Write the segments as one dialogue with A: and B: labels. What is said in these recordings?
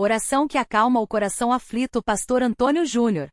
A: Oração que acalma o coração aflito. Pastor Antônio Júnior.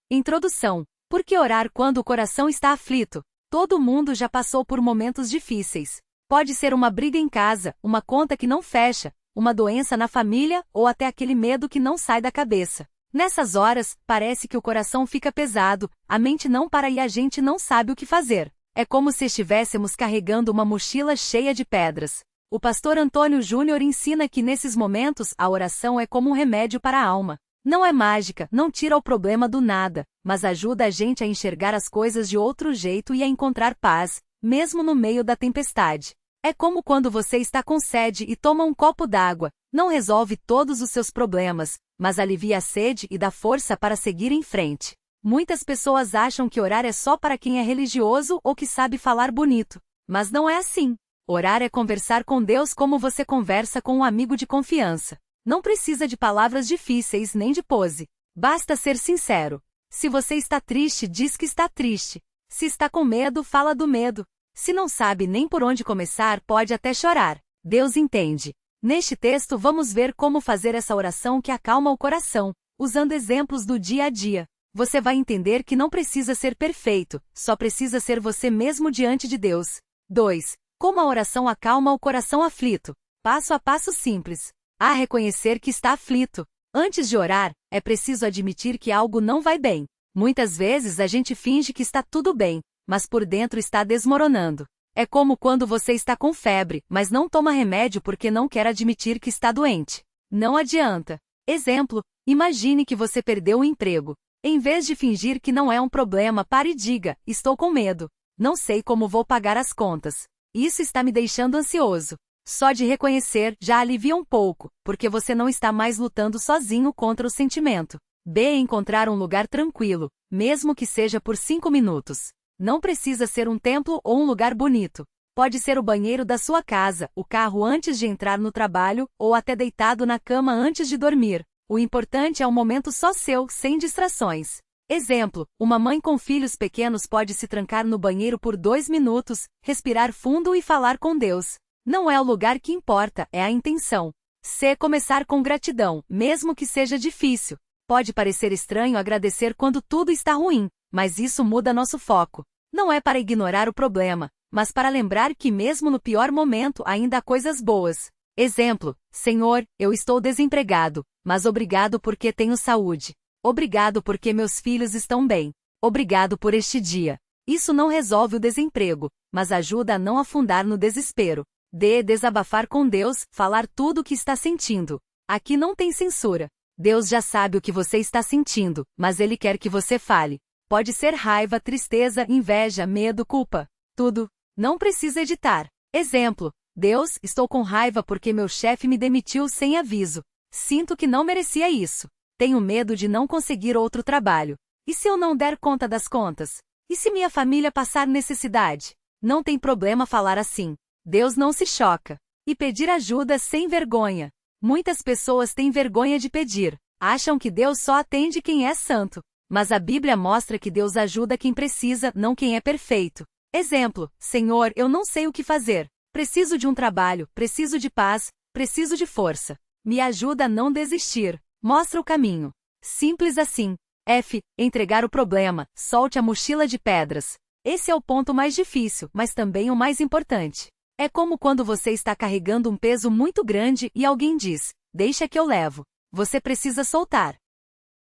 A: Introdução. Por que orar quando o coração está aflito? Todo mundo já passou por momentos difíceis. Pode ser uma briga em casa, uma conta que não fecha, uma doença na família ou até aquele medo que não sai da cabeça. Nessas horas, parece que o coração fica pesado, a mente não para e a gente não sabe o que fazer. É como se estivéssemos carregando uma mochila cheia de pedras. O pastor Antônio Júnior ensina que nesses momentos a oração é como um remédio para a alma. Não é mágica, não tira o problema do nada, mas ajuda a gente a enxergar as coisas de outro jeito e a encontrar paz, mesmo no meio da tempestade. É como quando você está com sede e toma um copo d'água, não resolve todos os seus problemas, mas alivia a sede e dá força para seguir em frente. Muitas pessoas acham que orar é só para quem é religioso ou que sabe falar bonito, mas não é assim. Orar é conversar com Deus como você conversa com um amigo de confiança. Não precisa de palavras difíceis nem de pose. Basta ser sincero. Se você está triste, diz que está triste. Se está com medo, fala do medo. Se não sabe nem por onde começar, pode até chorar. Deus entende. Neste texto vamos ver como fazer essa oração que acalma o coração, usando exemplos do dia a dia. Você vai entender que não precisa ser perfeito, só precisa ser você mesmo diante de Deus. 2. Como a oração acalma o coração aflito? Passo a passo simples. A reconhecer que está aflito. Antes de orar, é preciso admitir que algo não vai bem. Muitas vezes a gente finge que está tudo bem, mas por dentro está desmoronando. É como quando você está com febre, mas não toma remédio porque não quer admitir que está doente. Não adianta. Exemplo, imagine que você perdeu o emprego. Em vez de fingir que não é um problema, pare e diga: estou com medo. Não sei como vou pagar as contas. Isso está me deixando ansioso. Só de reconhecer já alivia um pouco, porque você não está mais lutando sozinho contra o sentimento. B. Encontrar um lugar tranquilo, mesmo que seja por 5 minutos. Não precisa ser um templo ou um lugar bonito. Pode ser o banheiro da sua casa, o carro antes de entrar no trabalho, ou até deitado na cama antes de dormir. O importante é um momento só seu, sem distrações. Exemplo, uma mãe com filhos pequenos pode se trancar no banheiro por 2 minutos, respirar fundo e falar com Deus. Não é o lugar que importa, é a intenção. C. Começar com gratidão, mesmo que seja difícil. Pode parecer estranho agradecer quando tudo está ruim, mas isso muda nosso foco. Não é para ignorar o problema, mas para lembrar que mesmo no pior momento ainda há coisas boas. Exemplo, Senhor, eu estou desempregado, mas obrigado porque tenho saúde. Obrigado porque meus filhos estão bem. Obrigado por este dia. Isso não resolve o desemprego, mas ajuda a não afundar no desespero. D. Desabafar com Deus, falar tudo o que está sentindo. Aqui não tem censura. Deus já sabe o que você está sentindo, mas Ele quer que você fale. Pode ser raiva, tristeza, inveja, medo, culpa. Tudo. Não precisa editar. Exemplo, Deus, estou com raiva porque meu chefe me demitiu sem aviso. Sinto que não merecia isso. Tenho medo de não conseguir outro trabalho. E se eu não der conta das contas? E se minha família passar necessidade? Não tem problema falar assim. Deus não se choca. E pedir ajuda sem vergonha. Muitas pessoas têm vergonha de pedir. Acham que Deus só atende quem é santo. Mas a Bíblia mostra que Deus ajuda quem precisa, não quem é perfeito. Exemplo, Senhor, eu não sei o que fazer. Preciso de um trabalho, preciso de paz, preciso de força. Me ajuda a não desistir. Mostra o caminho. Simples assim. F. Entregar o problema. Solte a mochila de pedras. Esse é o ponto mais difícil, mas também o mais importante. É como quando você está carregando um peso muito grande e alguém diz: deixa que eu levo. Você precisa soltar.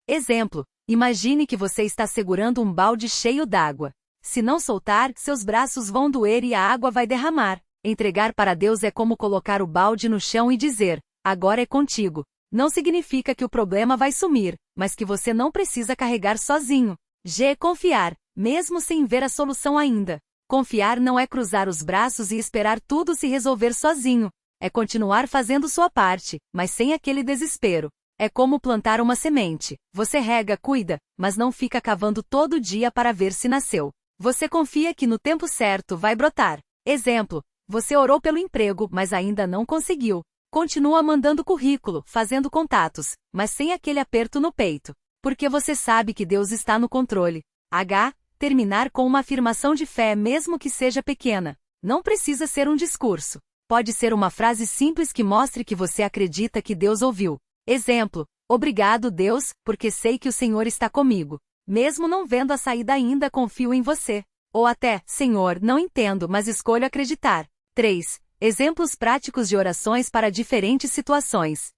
A: Exemplo. Imagine que você está segurando um balde cheio d'água. Se não soltar, seus braços vão doer e a água vai derramar. Entregar para Deus é como colocar o balde no chão e dizer: agora é contigo. Não significa que o problema vai sumir, mas que você não precisa carregar sozinho. G. Confiar, mesmo sem ver a solução ainda. Confiar não é cruzar os braços e esperar tudo se resolver sozinho. É continuar fazendo sua parte, mas sem aquele desespero. É como plantar uma semente. Você rega, cuida, mas não fica cavando todo dia para ver se nasceu. Você confia que no tempo certo vai brotar. Exemplo, você orou pelo emprego, mas ainda não conseguiu. Continua mandando currículo, fazendo contatos, mas sem aquele aperto no peito. Porque você sabe que Deus está no controle. H. Terminar com uma afirmação de fé mesmo que seja pequena. Não precisa ser um discurso. Pode ser uma frase simples que mostre que você acredita que Deus ouviu. Exemplo: obrigado, Deus, porque sei que o Senhor está comigo. Mesmo não vendo a saída ainda, confio em você. Ou até, Senhor, não entendo, mas escolho acreditar. 3. Exemplos práticos de orações para diferentes situações.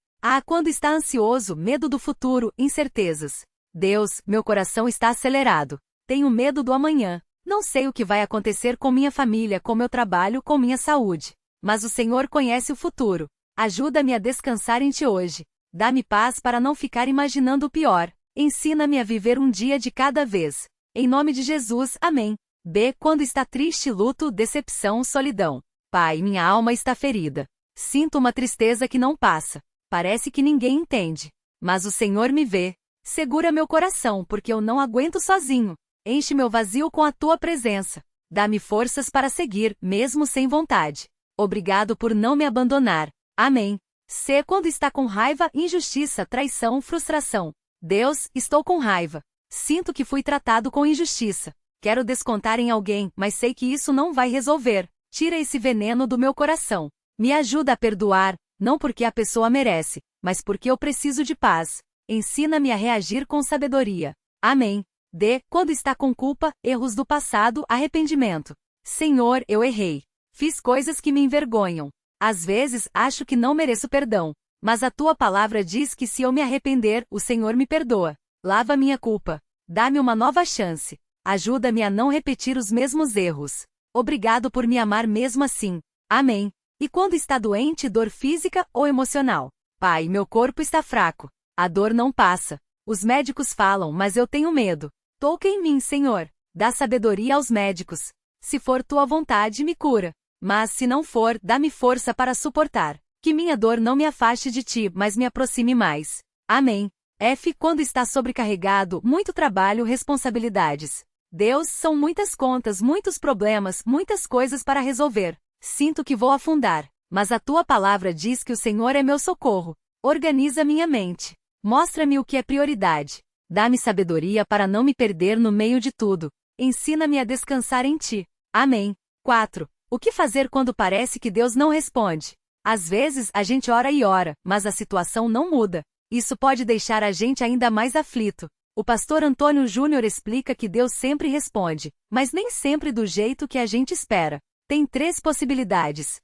A: Quando está ansioso, medo do futuro, incertezas. Deus, meu coração está acelerado. Tenho medo do amanhã. Não sei o que vai acontecer com minha família, com meu trabalho, com minha saúde. Mas o Senhor conhece o futuro. Ajuda-me a descansar em Ti hoje. Dá-me paz para não ficar imaginando o pior. Ensina-me a viver um dia de cada vez. Em nome de Jesus, amém. B. Quando está triste, luto, decepção, solidão. Pai, minha alma está ferida. Sinto uma tristeza que não passa. Parece que ninguém entende. Mas o Senhor me vê. Segura meu coração, porque eu não aguento sozinho. Enche meu vazio com a Tua presença. Dá-me forças para seguir, mesmo sem vontade. Obrigado por não me abandonar. Amém. C. Quando está com raiva, injustiça, traição, frustração. Deus, estou com raiva. Sinto que fui tratado com injustiça. Quero descontar em alguém, mas sei que isso não vai resolver. Tira esse veneno do meu coração. Me ajuda a perdoar, não porque a pessoa merece, mas porque eu preciso de paz. Ensina-me a reagir com sabedoria. Amém. D. Quando está com culpa, erros do passado, arrependimento. Senhor, eu errei. Fiz coisas que me envergonham. Às vezes, acho que não mereço perdão. Mas a Tua palavra diz que se eu me arrepender, o Senhor me perdoa. Lava minha culpa. Dá-me uma nova chance. Ajuda-me a não repetir os mesmos erros. Obrigado por me amar mesmo assim. Amém. E quando está doente, dor física ou emocional? Pai, meu corpo está fraco. A dor não passa. Os médicos falam, mas eu tenho medo. Toca em mim, Senhor. Dá sabedoria aos médicos. Se for Tua vontade, me cura. Mas se não for, dá-me força para suportar. Que minha dor não me afaste de Ti, mas me aproxime mais. Amém. F. Quando está sobrecarregado, muito trabalho, responsabilidades. Deus, são muitas contas, muitos problemas, muitas coisas para resolver. Sinto que vou afundar. Mas a Tua palavra diz que o Senhor é meu socorro. Organiza minha mente. Mostra-me o que é prioridade. Dá-me sabedoria para não me perder no meio de tudo. Ensina-me a descansar em Ti. Amém. 4. O que fazer quando parece que Deus não responde? Às vezes a gente ora e ora, mas a situação não muda. Isso pode deixar a gente ainda mais aflito. O pastor Antônio Júnior explica que Deus sempre responde, mas nem sempre do jeito que a gente espera. Tem 3 possibilidades.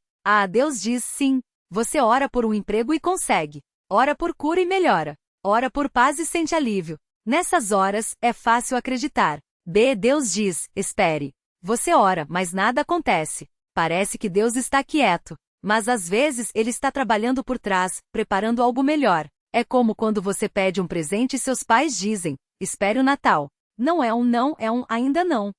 A: Deus diz sim. Você ora por um emprego e consegue. Ora por cura e melhora. Ora por paz e sente alívio. Nessas horas, é fácil acreditar. B. Deus diz, espere. Você ora, mas nada acontece. Parece que Deus está quieto. Mas às vezes Ele está trabalhando por trás, preparando algo melhor. É como quando você pede um presente e seus pais dizem, espere o Natal. Não é um não, é um ainda não.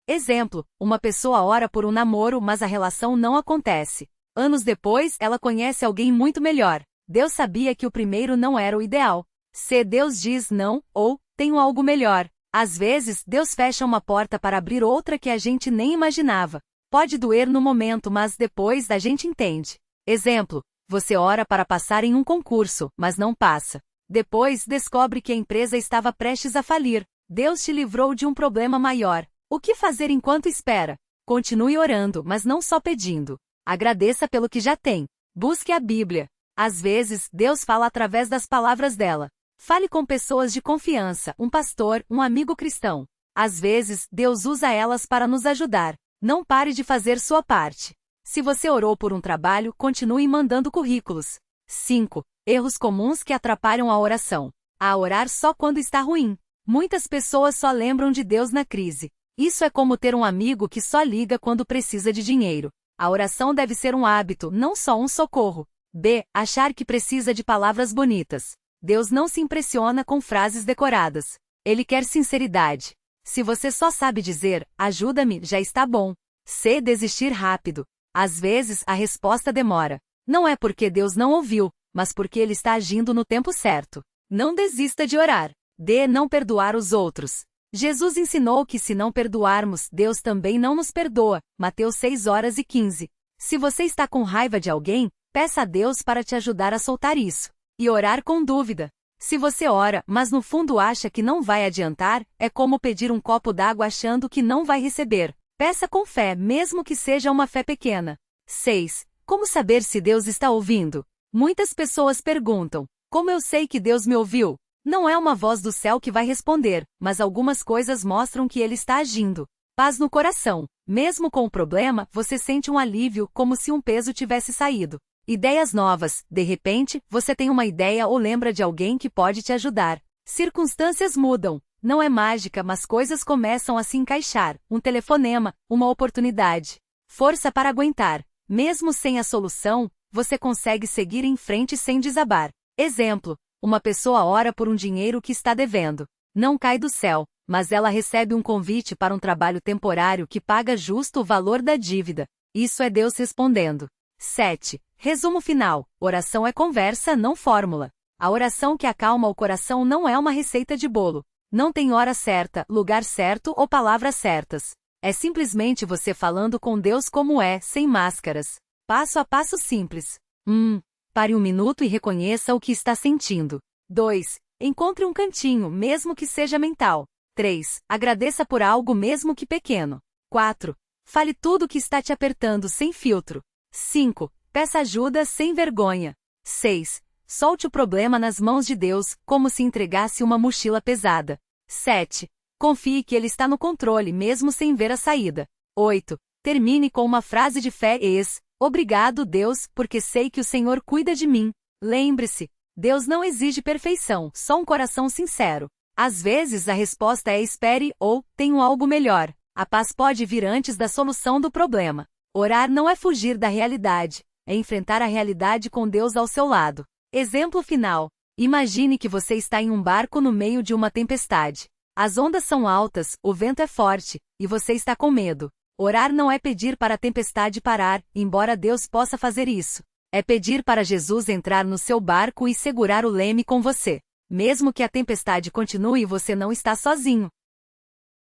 A: Exemplo, uma pessoa ora por um namoro, mas a relação não acontece. Anos depois, ela conhece alguém muito melhor. Deus sabia que o primeiro não era o ideal. Se Deus diz não, ou, tenho algo melhor. Às vezes, Deus fecha uma porta para abrir outra que a gente nem imaginava. Pode doer no momento, mas depois a gente entende. Exemplo, você ora para passar em um concurso, mas não passa. Depois, descobre que a empresa estava prestes a falir. Deus te livrou de um problema maior. O que fazer enquanto espera? Continue orando, mas não só pedindo. Agradeça pelo que já tem. Busque a Bíblia. Às vezes, Deus fala através das palavras dela. Fale com pessoas de confiança, um pastor, um amigo cristão. Às vezes, Deus usa elas para nos ajudar. Não pare de fazer sua parte. Se você orou por um trabalho, continue mandando currículos. 5. Erros comuns que atrapalham a oração. Orar só quando está ruim. Muitas pessoas só lembram de Deus na crise. Isso é como ter um amigo que só liga quando precisa de dinheiro. A oração deve ser um hábito, não só um socorro. B. Achar que precisa de palavras bonitas. Deus não se impressiona com frases decoradas. Ele quer sinceridade. Se você só sabe dizer, ajuda-me, já está bom. C. Desistir rápido. Às vezes, a resposta demora. Não é porque Deus não ouviu, mas porque Ele está agindo no tempo certo. Não desista de orar. D. Não perdoar os outros. Jesus ensinou que se não perdoarmos, Deus também não nos perdoa. Mateus 6:15. Se você está com raiva de alguém, peça a Deus para te ajudar a soltar isso. E orar com dúvida. Se você ora, mas no fundo acha que não vai adiantar, é como pedir um copo d'água achando que não vai receber. Peça com fé, mesmo que seja uma fé pequena. 6. Como saber se Deus está ouvindo? Muitas pessoas perguntam, Como eu sei que Deus me ouviu? Não é uma voz do céu que vai responder, mas algumas coisas mostram que Ele está agindo. Paz no coração. Mesmo com o problema, você sente um alívio, como se um peso tivesse saído. Ideias novas. De repente, você tem uma ideia ou lembra de alguém que pode te ajudar. Circunstâncias mudam. Não é mágica, mas coisas começam a se encaixar. Um telefonema, uma oportunidade. Força para aguentar. Mesmo sem a solução, você consegue seguir em frente sem desabar. Exemplo. Uma pessoa ora por um dinheiro que está devendo. Não cai do céu, mas ela recebe um convite para um trabalho temporário que paga justo o valor da dívida. Isso é Deus respondendo. 7. Resumo final. Oração é conversa, não fórmula. A oração que acalma o coração não é uma receita de bolo. Não tem hora certa, lugar certo ou palavras certas. É simplesmente você falando com Deus como é, sem máscaras. Passo a passo simples. 1. Pare um minuto e reconheça o que está sentindo. 2. Encontre um cantinho, mesmo que seja mental. 3. Agradeça por algo mesmo que pequeno. 4. Fale tudo o que está te apertando sem filtro. 5. Peça ajuda sem vergonha. 6. Solte o problema nas mãos de Deus, como se entregasse uma mochila pesada. 7. Confie que Ele está no controle mesmo sem ver a saída. 8. Termine com uma frase de fé Obrigado, Deus, porque sei que o Senhor cuida de mim. Lembre-se, Deus não exige perfeição, só um coração sincero. Às vezes a resposta é espere ou tenho algo melhor. A paz pode vir antes da solução do problema. Orar não é fugir da realidade, é enfrentar a realidade com Deus ao seu lado. Exemplo final. Imagine que você está em um barco no meio de uma tempestade. As ondas são altas, o vento é forte, e você está com medo. Orar não é pedir para a tempestade parar, embora Deus possa fazer isso. É pedir para Jesus entrar no seu barco e segurar o leme com você. Mesmo que a tempestade continue, você não está sozinho.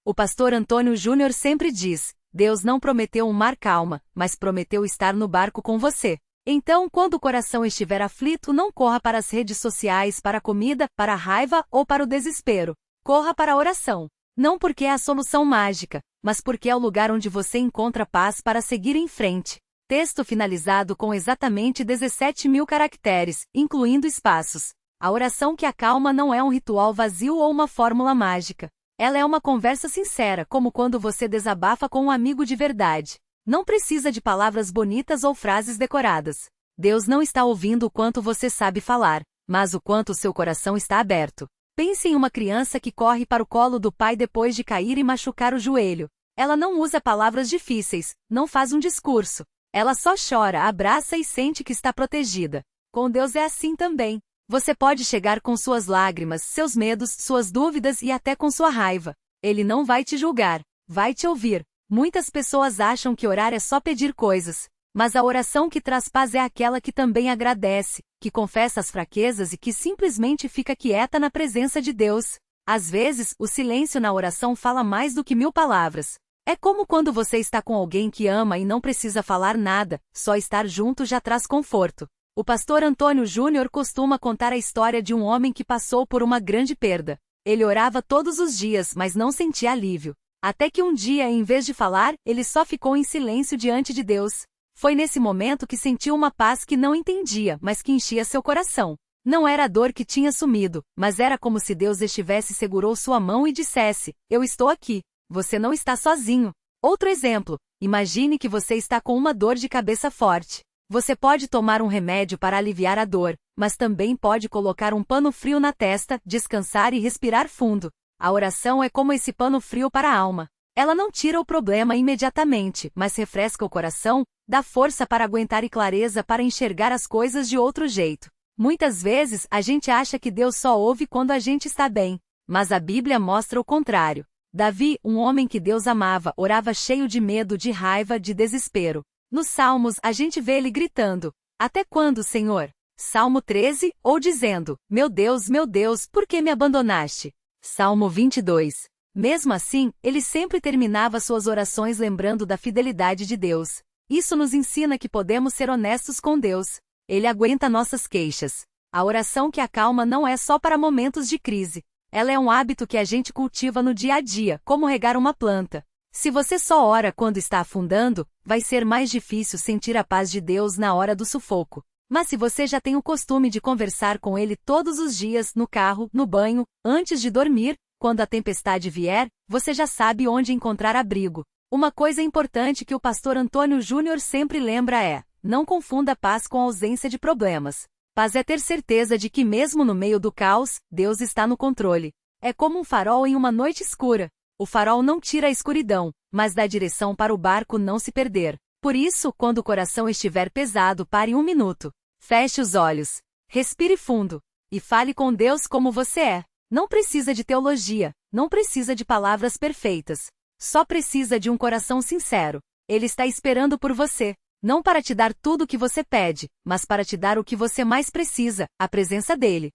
A: O pastor Antônio Júnior sempre diz: Deus não prometeu um mar calma, mas prometeu estar no barco com você. Então, quando o coração estiver aflito, não corra para as redes sociais, para a comida, para a raiva ou para o desespero. Corra para a oração. Não porque é a solução mágica, mas porque é o lugar onde você encontra paz para seguir em frente. Texto finalizado com exatamente 17.000 caracteres, incluindo espaços. A oração que acalma não é um ritual vazio ou uma fórmula mágica. Ela é uma conversa sincera, como quando você desabafa com um amigo de verdade. Não precisa de palavras bonitas ou frases decoradas. Deus não está ouvindo o quanto você sabe falar, mas o quanto o seu coração está aberto. Pense em uma criança que corre para o colo do pai depois de cair e machucar o joelho. Ela não usa palavras difíceis, não faz um discurso. Ela só chora, abraça e sente que está protegida. Com Deus é assim também. Você pode chegar com suas lágrimas, seus medos, suas dúvidas e até com sua raiva. Ele não vai te julgar, vai te ouvir. Muitas pessoas acham que orar é só pedir coisas. Mas a oração que traz paz é aquela que também agradece, que confessa as fraquezas e que simplesmente fica quieta na presença de Deus. Às vezes, o silêncio na oração fala mais do que 1000 palavras. É como quando você está com alguém que ama e não precisa falar nada, só estar junto já traz conforto. O pastor Antônio Júnior costuma contar a história de um homem que passou por uma grande perda. Ele orava todos os dias, mas não sentia alívio. Até que um dia, em vez de falar, ele só ficou em silêncio diante de Deus. Foi nesse momento que sentiu uma paz que não entendia, mas que enchia seu coração. Não era a dor que tinha sumido, mas era como se Deus segurou sua mão e dissesse: Eu estou aqui. Você não está sozinho. Outro exemplo. Imagine que você está com uma dor de cabeça forte. Você pode tomar um remédio para aliviar a dor, mas também pode colocar um pano frio na testa, descansar e respirar fundo. A oração é como esse pano frio para a alma. Ela não tira o problema imediatamente, mas refresca o coração, dá força para aguentar e clareza para enxergar as coisas de outro jeito. Muitas vezes, a gente acha que Deus só ouve quando a gente está bem, mas a Bíblia mostra o contrário. Davi, um homem que Deus amava, orava cheio de medo, de raiva, de desespero. Nos Salmos, a gente vê ele gritando: Até quando, Senhor? Salmo 13, ou dizendo: meu Deus, por que me abandonaste? Salmo 22. Mesmo assim, ele sempre terminava suas orações lembrando da fidelidade de Deus. Isso nos ensina que podemos ser honestos com Deus. Ele aguenta nossas queixas. A oração que acalma não é só para momentos de crise. Ela é um hábito que a gente cultiva no dia a dia, como regar uma planta. Se você só ora quando está afundando, vai ser mais difícil sentir a paz de Deus na hora do sufoco. Mas se você já tem o costume de conversar com ele todos os dias, no carro, no banho, antes de dormir, quando a tempestade vier, você já sabe onde encontrar abrigo. Uma coisa importante que o pastor Antônio Júnior sempre lembra é: não confunda paz com ausência de problemas. Paz é ter certeza de que mesmo no meio do caos, Deus está no controle. É como um farol em uma noite escura. O farol não tira a escuridão, mas dá direção para o barco não se perder. Por isso, quando o coração estiver pesado, pare um minuto. Feche os olhos. Respire fundo. E fale com Deus como você é. Não precisa de teologia, não precisa de palavras perfeitas. Só precisa de um coração sincero. Ele está esperando por você. Não para te dar tudo o que você pede, mas para te dar o que você mais precisa, a presença dele.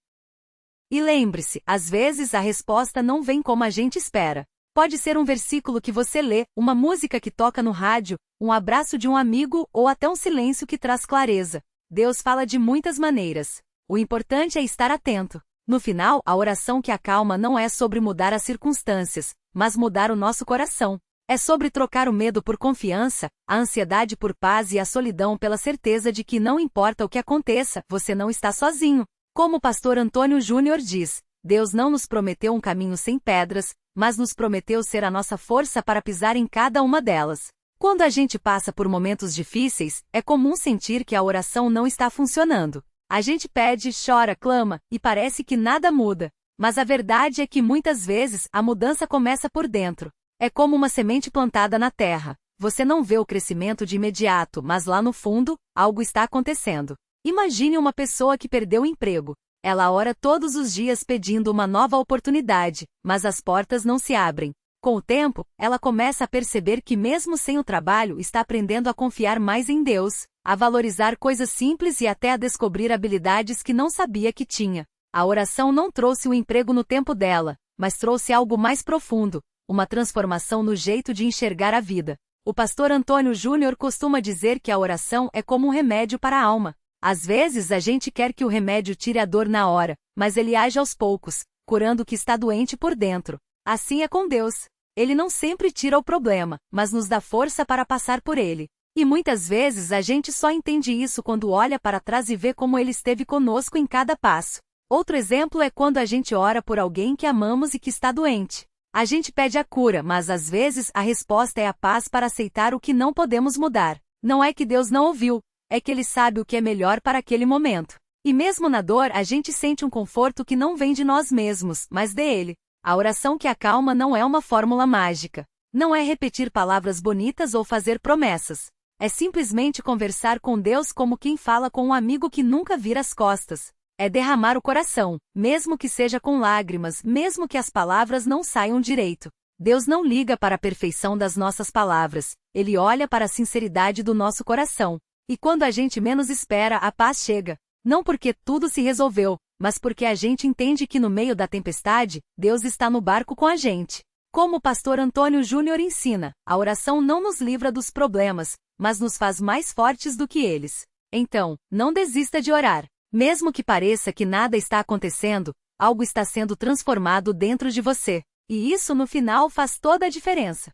A: E lembre-se, às vezes a resposta não vem como a gente espera. Pode ser um versículo que você lê, uma música que toca no rádio, um abraço de um amigo ou até um silêncio que traz clareza. Deus fala de muitas maneiras. O importante é estar atento. No final, a oração que acalma não é sobre mudar as circunstâncias, mas mudar o nosso coração. É sobre trocar o medo por confiança, a ansiedade por paz e a solidão pela certeza de que não importa o que aconteça, você não está sozinho. Como o pastor Antônio Júnior diz, Deus não nos prometeu um caminho sem pedras, mas nos prometeu ser a nossa força para pisar em cada uma delas. Quando a gente passa por momentos difíceis, é comum sentir que a oração não está funcionando. A gente pede, chora, clama, e parece que nada muda. Mas a verdade é que muitas vezes a mudança começa por dentro. É como uma semente plantada na terra. Você não vê o crescimento de imediato, mas lá no fundo, algo está acontecendo. Imagine uma pessoa que perdeu o emprego. Ela ora todos os dias pedindo uma nova oportunidade, mas as portas não se abrem. Com o tempo, ela começa a perceber que mesmo sem o trabalho está aprendendo a confiar mais em Deus, a valorizar coisas simples e até a descobrir habilidades que não sabia que tinha. A oração não trouxe o emprego no tempo dela, mas trouxe algo mais profundo, uma transformação no jeito de enxergar a vida. O pastor Antônio Júnior costuma dizer que a oração é como um remédio para a alma. Às vezes a gente quer que o remédio tire a dor na hora, mas ele age aos poucos, curando o que está doente por dentro. Assim é com Deus. Ele não sempre tira o problema, mas nos dá força para passar por ele. E muitas vezes a gente só entende isso quando olha para trás e vê como ele esteve conosco em cada passo. Outro exemplo é quando a gente ora por alguém que amamos e que está doente. A gente pede a cura, mas às vezes a resposta é a paz para aceitar o que não podemos mudar. Não é que Deus não ouviu, é que Ele sabe o que é melhor para aquele momento. E mesmo na dor, a gente sente um conforto que não vem de nós mesmos, mas dele. A oração que acalma não é uma fórmula mágica. Não é repetir palavras bonitas ou fazer promessas. É simplesmente conversar com Deus como quem fala com um amigo que nunca vira as costas. É derramar o coração, mesmo que seja com lágrimas, mesmo que as palavras não saiam direito. Deus não liga para a perfeição das nossas palavras, Ele olha para a sinceridade do nosso coração. E quando a gente menos espera, a paz chega. Não porque tudo se resolveu, mas porque a gente entende que no meio da tempestade, Deus está no barco com a gente. Como o pastor Antônio Júnior ensina, a oração não nos livra dos problemas, mas nos faz mais fortes do que eles. Então, não desista de orar. Mesmo que pareça que nada está acontecendo, algo está sendo transformado dentro de você. E isso no final faz toda a diferença.